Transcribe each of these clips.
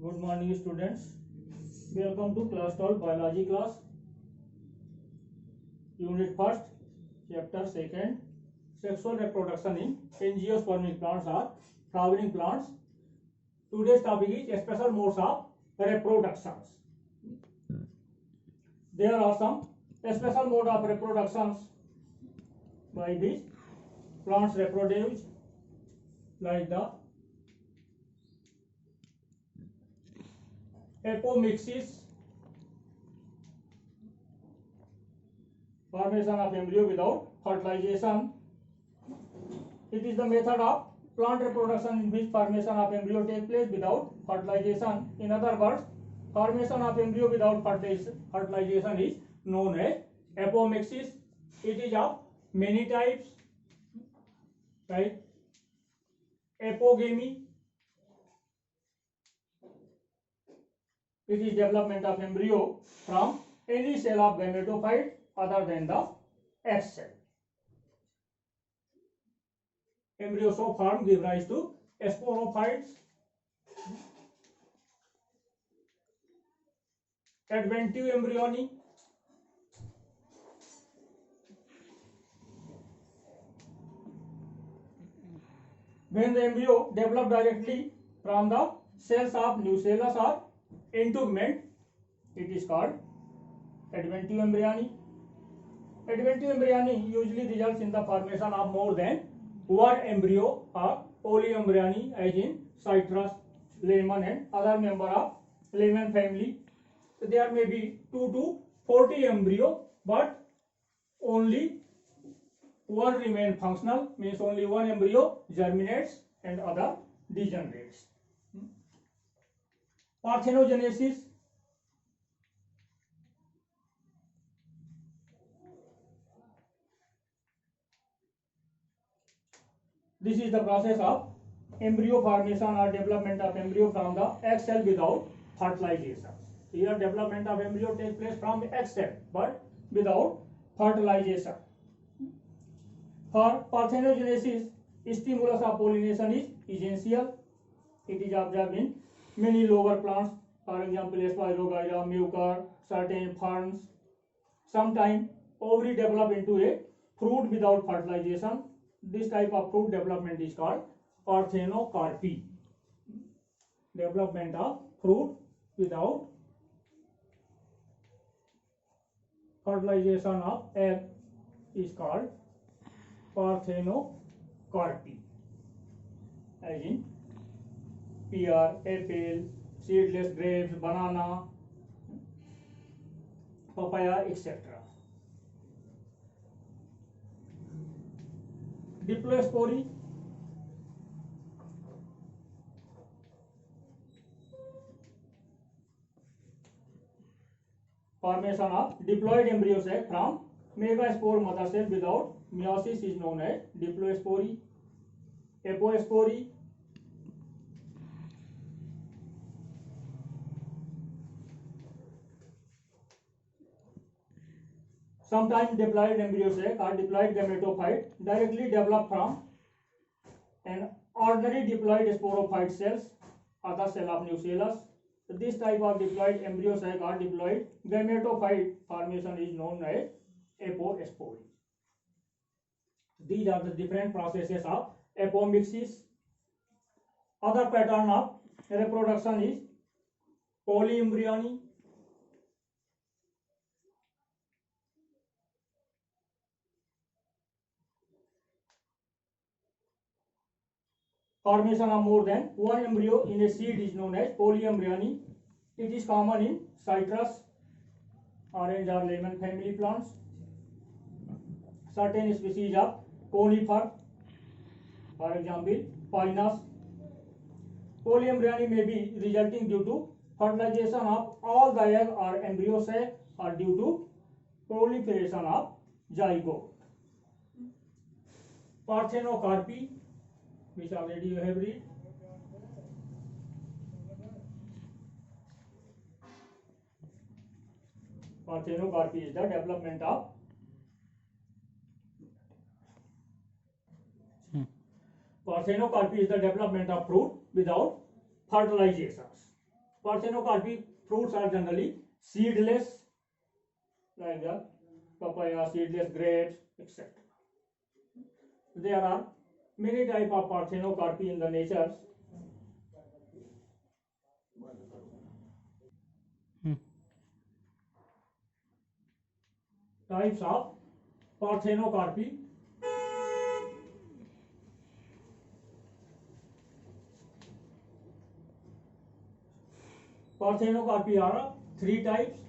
Good morning, students. Welcome to class 12 biology class. Unit first, chapter second, sexual reproduction in angiospermic plants or flowering plants. Today's topic is special modes of reproductions. There are some special mode of reproductions by which plants reproduce, like the apomixis, formation of embryo without fertilization. It is the method of plant reproduction in which formation of embryo takes place without fertilization. In other words, formation of embryo without fertilization is known as apomixis. It is of many types, like apogamy. It is development of embryo from any cell of gametophyte other than the egg cell. Embryo so formed give rise to sporophytes. Adventive embryony. When the embryo develop directly from the cells of nucellus or integument, it is called adventive embryony. Adventive embryony usually results in the formation of more than one embryo or polyembryony, as in citrus, lemon, and other member of lemon family. So there may be 2 to 40 embryo, but only one remain functional, means only one embryo germinates and other degenerates. Parthenogenesis. This is the process of embryo formation or development of embryo from the egg cell without fertilization. Here development of embryo takes place from egg cell but without fertilization. For parthenogenesis, stimulus of pollination is essential. It is observed in many lower plants, for example, Spirogyra, Mucor, certain ferns. Sometimes ovary develop into a fruit without fertilization. This type of fruit development is called parthenocarpy. Development of fruit without fertilization of egg is called parthenocarpy, as in pear, apple, seedless grapes, banana, papaya, etc. Diplospory. Formation of diploid embryo sac from megaspore mother cell without meiosis is known as diplospory. Apospory. Sometimes diploid embryo sac or diploid gametophyte directly develop from an ordinary diploid sporophyte cells or the cell of nucellus. This type of diploid embryo sac or diploid gametophyte formation is known as apospory. These are the different processes of apomixis. Other pattern of reproduction is polyembryony. Formation of more than one embryo in a seed is known as polyembryony. It is common in citrus, orange or lemon family plants. Certain species of conifer, for example, pinus. Polyembryony may be resulting due to fertilization of all the egg or embryo sac or due to proliferation of zygote. Parthenocarpy, which already you have read. Parthenocarpy is the development of Parthenocarpy is the development of fruit without fertilizations. Parthenocarpy fruits are generally seedless, like the papaya, seedless grapes, etc. There are many types of parthenocarpy in the nature. Types of parthenocarpy. Parthenocarpy are three types.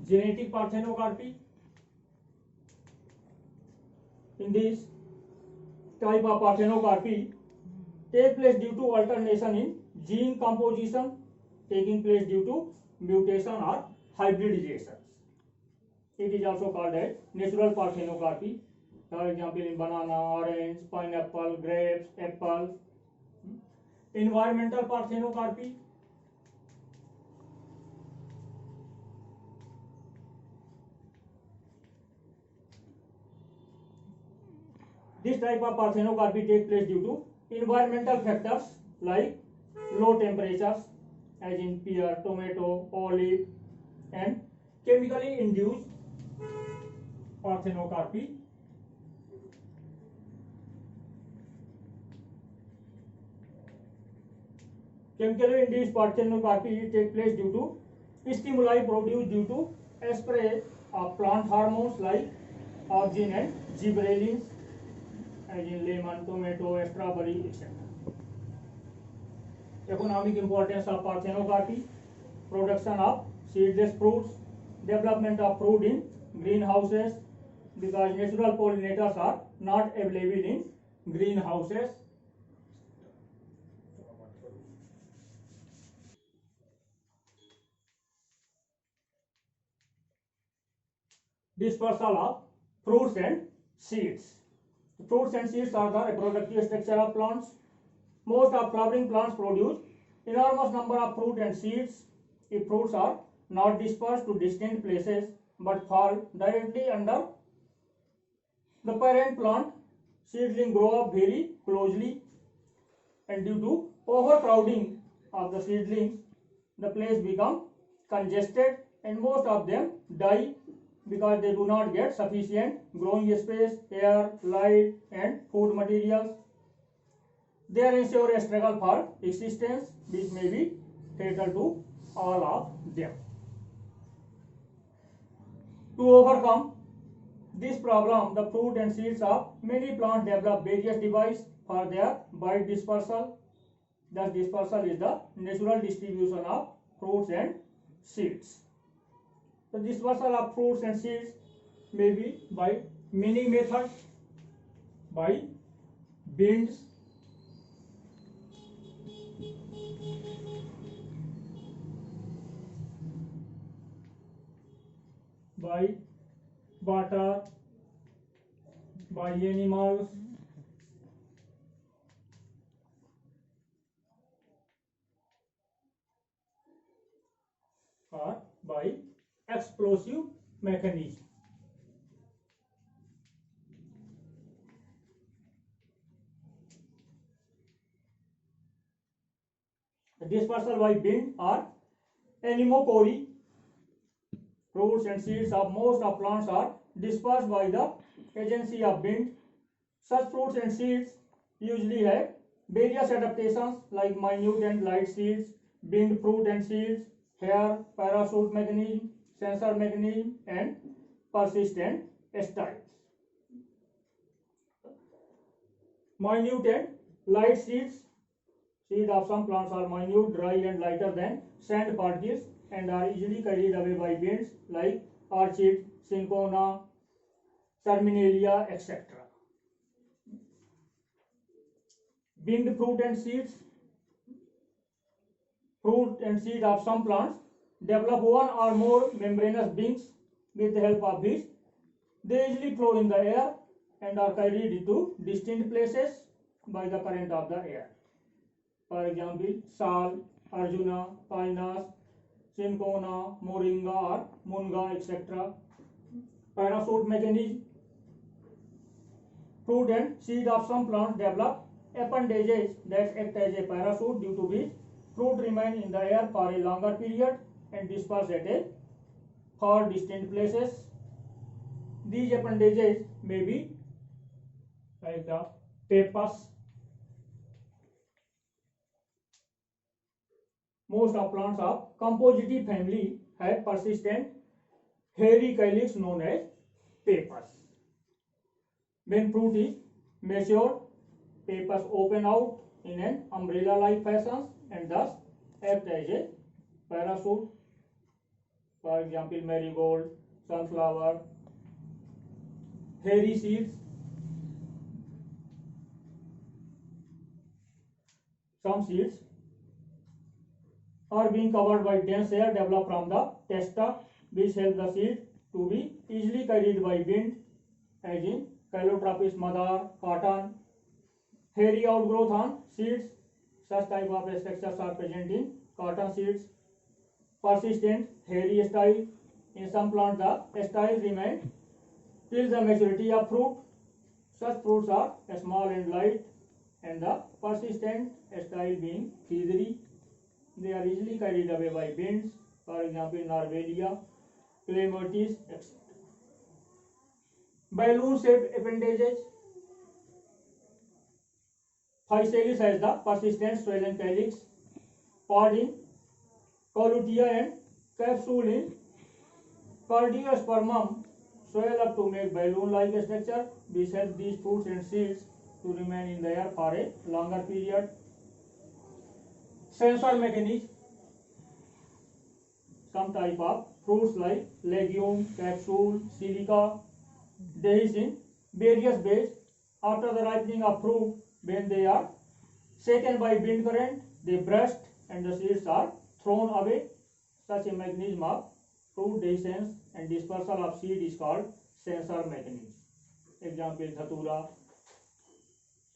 Genetic parthenocarpy. In this type of parthenocarpy take place due to alternation in gene composition, taking place due to mutation or hybridization. It is also called as natural parthenocarpy. For example, in banana, orange, pineapple, grapes, apple. Environmental parthenocarpy. This type of parthenocarpy takes place due to environmental factors like low temperatures, as in pear, tomato, olive, and chemically induced parthenocarpy. Chemically induced parthenocarpy takes place due to stimuli produced due to spray of plant hormones like auxin and gibberellins, as in lemon, tomato, strawberry, etc. Economic importance of parthenocarpy: production of seedless fruits, development of fruit in greenhouses, because natural pollinators are not available in greenhouses. Dispersal of fruits and seeds. Fruits and seeds are the reproductive structure of plants. Most of flowering plants produce enormous number of fruit and seeds. If fruits are not dispersed to distant places but fall directly under the parent plant, seedlings grow up very closely, and due to overcrowding of the seedlings, the place becomes congested and most of them die because they do not get sufficient growing space, air, light, and food materials. They ensure a struggle for existence, which may be fatal to all of them. To overcome this problem, the fruit and seeds of many plants develop various devices for their bite dispersal. Thus, dispersal is the natural distribution of fruits and seeds. The dispersal of fruits and seeds may be by many methods: by winds, by water, by animals, or by explosive mechanism. The dispersal by wind or anemochory. Fruits and seeds of most of plants are dispersed by the agency of wind. Such fruits and seeds usually have various adaptations like minute and light seeds, wind fruit and seeds, hair, parachute mechanism, sensor mechanism, and persistent styles. Minute and light seeds. Seeds of some plants are minute, dry, and lighter than sand particles and are easily carried away by winds like orchid, cinchona, terminalia, etc. Wind fruit and seeds. Fruit and seed of some plants develop one or more membranous wings. With the help of which they easily flow in the air and are carried to distant places by the current of the air. For example, sal, arjuna, pinus, cinchona, moringa or munga, etc. Parachute mechanism. Fruit and seed of some plants develop appendages that act as a parachute, due to which Fruit remain in the air for a longer period and disperse at a far distant places. These appendages may be like the papas. Most of plants of Compositae family have persistent hairy calyx known as papas. When fruit is mature, papas open out in an umbrella-like fashion and thus act as a parachute. For example, marigold, sunflower, hairy seeds. Some seeds are being covered by dense air developed from the testa, which help the seed to be easily carried by wind, as in Calotropis madar, cotton. Hairy outgrowth on seeds. Such type of structures are present in cotton seeds. Persistent hairy style. In some plants, the style remains till the maturity of fruit. Such fruits are small and light, and the persistent style being feathery. They are easily carried away by winds. For example, Norvegia, Clematis, etc. Balloon-shaped appendages. Physalis has the persistent swollen calyx. Pod in Colutea and capsule in Cardiospermum swell up to make balloon-like structure, which helps these fruits and seeds to remain in the air for a longer period. Sensor mechanism. Some type of fruits like legume, capsule, silica, dehisce in various ways. After the ripening of fruit, when they are shaken by wind current, they burst and the seeds are thrown away. Such a mechanism of fruit dehiscence and dispersal of seed is called sensor mechanism. Example, Dhatura,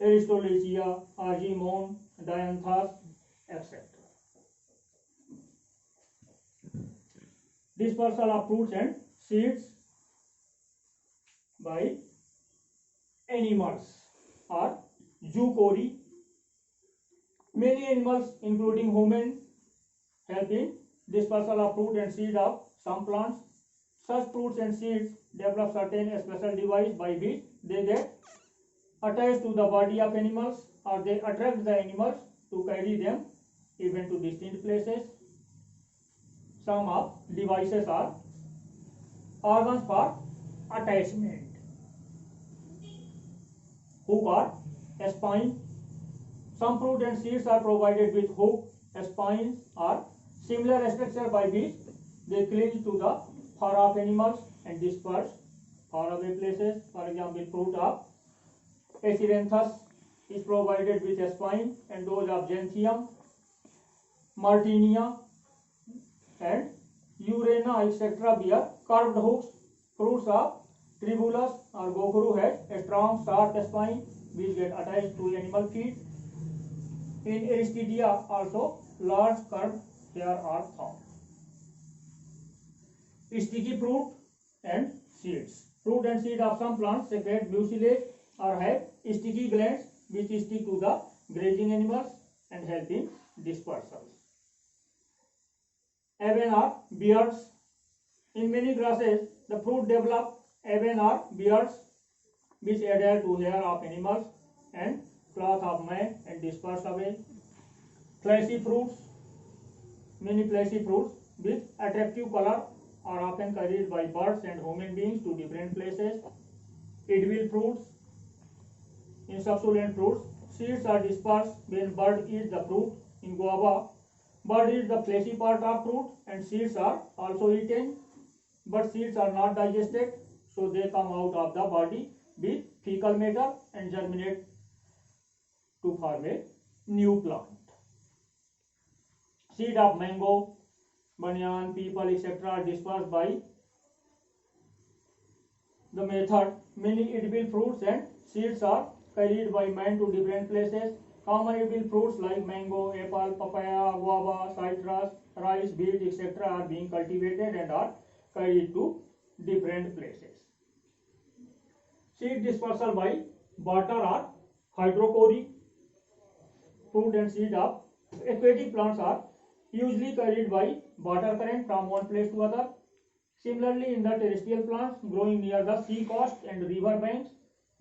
Aristolochia, Argemone, Dianthus, etc. Dispersal of fruits and seeds by animals or zoochory. Many animals, including humans, help in dispersal of fruit and seed of some plants. Such fruits and seeds develop certain special device by which they get attached to the body of animals, or they attract the animals to carry them even to distant places. Some of devices are organs for attachment. Hook or spine. Some fruit and seeds are provided with hook, spines or similar structure by which they cling to the fur of animals and disperse far away places. For example, fruit of Aciranthus is provided with a spine, and those of Gentium, Martinia and Urena etc. bear curved hooks. Fruits of Tribulus or Gokuru has a strong sharp spine which get attached to animal feet. In Aristidia also large curved hair are found. Sticky fruit and seeds. Fruit and seed of some plants secrete mucilage or have sticky glands which stick to the grazing animals and help in dispersal. Aven or beards. In many grasses, the fruit develop aven or beards which adhere to hair of animals and cloth of man and disperse away. Fleshy fruits. Many fleshy fruits with attractive color are often carried by birds and human beings to different places. Edible fruits. In succulent fruits, seeds are dispersed when bird eats the fruit. In guava, bird eats the fleshy part of fruit and seeds are also eaten, but seeds are not digested, so they come out of the body with fecal matter and germinate to form a new plant. Seed of mango, banyan, peepal, etc. are dispersed by the method. Many edible fruits and seeds are carried by man to different places. Common edible fruits like mango, apple, papaya, guava, citrus, rice, beet, etc. are being cultivated and are carried to different places. Seed dispersal by water or hydrochory. Fruit and seed of Aquatic plants are usually carried by water current from one place to other. Similarly, in the terrestrial plants growing near the sea coast and river banks,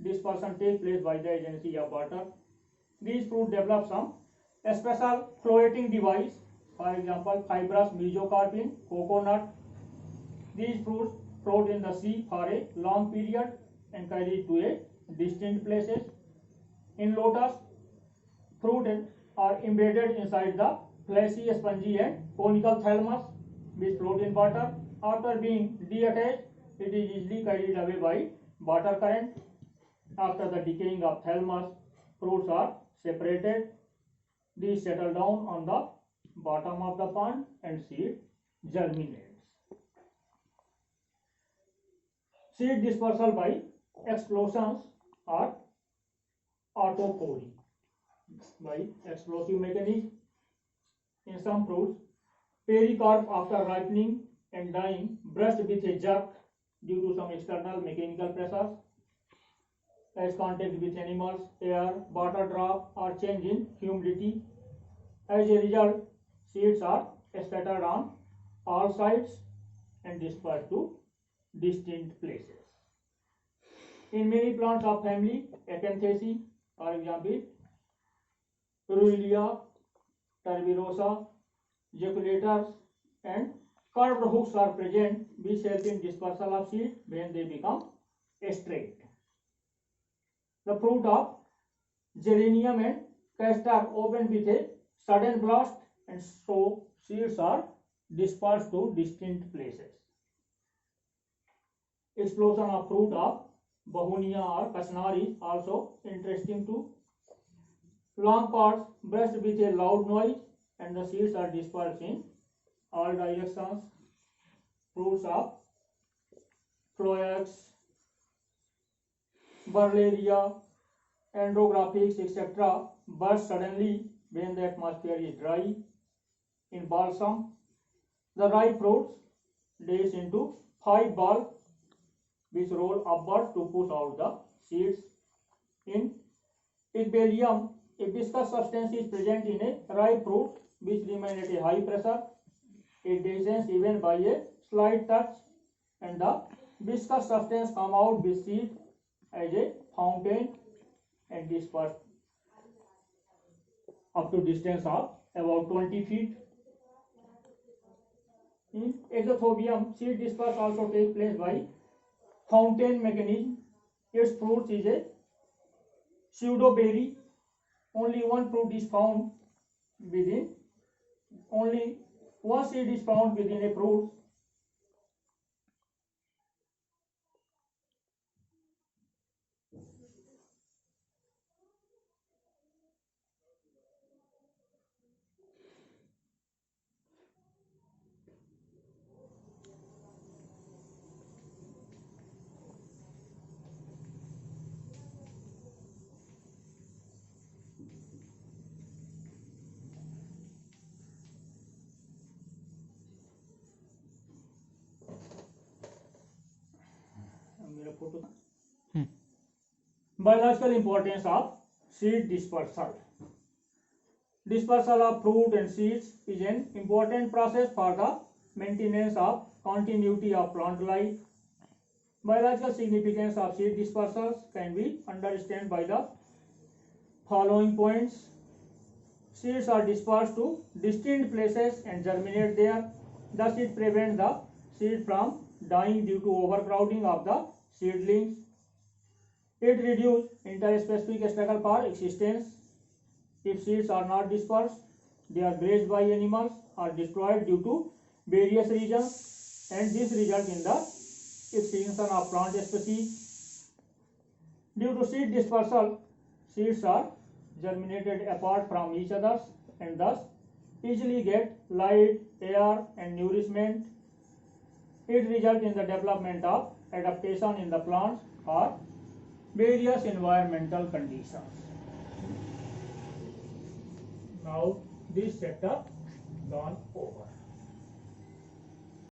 dispersion takes place by the agency of water. These fruits develop some special floating device, for example, fibrous mesocarp in coconut. These fruits float in the sea for a long period and carried to a distant places. In lotus, fruit are embedded inside the fleshy, spongy and conical thalamus, which float in water. After being deattached, it is easily carried away by water current. After the decaying of thalamus, fruits are separated. These settle down on the bottom of the pond and seed germinates. Seed dispersal by explosions or autophory. By explosive mechanism, in some fruits, pericarp after ripening and dying burst with a jerk due to some external mechanical pressures, as contact with animals, air, water drop, or change in humidity. As a result, seeds are scattered on all sides and dispersed to distant places. In many plants of family Acanthaceae, for example, Ruellia, tuberosa, jaculators, and curved hooks are present, which help in dispersal of seed when they become straight. The fruit of geranium and castor open with a sudden blast, and so seeds are dispersed to distant places. Explosion of fruit of Begonia or Kashnar is also interesting too. Long pods burst with a loud noise and the seeds are dispersed in all directions. Fruits of Phlox, Burleria, Andrographis, etc. burst suddenly when the atmosphere is dry. In balsam, the ripe fruits dash into 5 balls which roll upward to push out the seeds. In Igbelium, a viscous substance is present in a ripe fruit which remains at a high pressure. It descends even by a slight touch, and the viscous substance comes out with seed as a fountain and dispersed up to distance of about 20 feet. In Exothobium, seed dispersal also takes place by fountain mechanism. Its fruit is a pseudoberry. Only one fruit is found within, only one seed is found within a fruit. Biological importance of seed dispersal. Dispersal of fruit and seeds is an important process for the maintenance of continuity of plant life. Biological significance of seed dispersals can be understood by the following points. Seeds are dispersed to distant places and germinate there. Thus, it prevents the seed from dying due to overcrowding of the seedlings. It reduces interspecific struggle for existence. If seeds are not dispersed, they are grazed by animals or destroyed due to various reasons, and this results in the extinction of plant species. Due to seed dispersal, seeds are germinated apart from each other and thus easily get light, air, and nourishment. It results in the development of adaptation in the plants or various environmental conditions. Now this chapter gone over.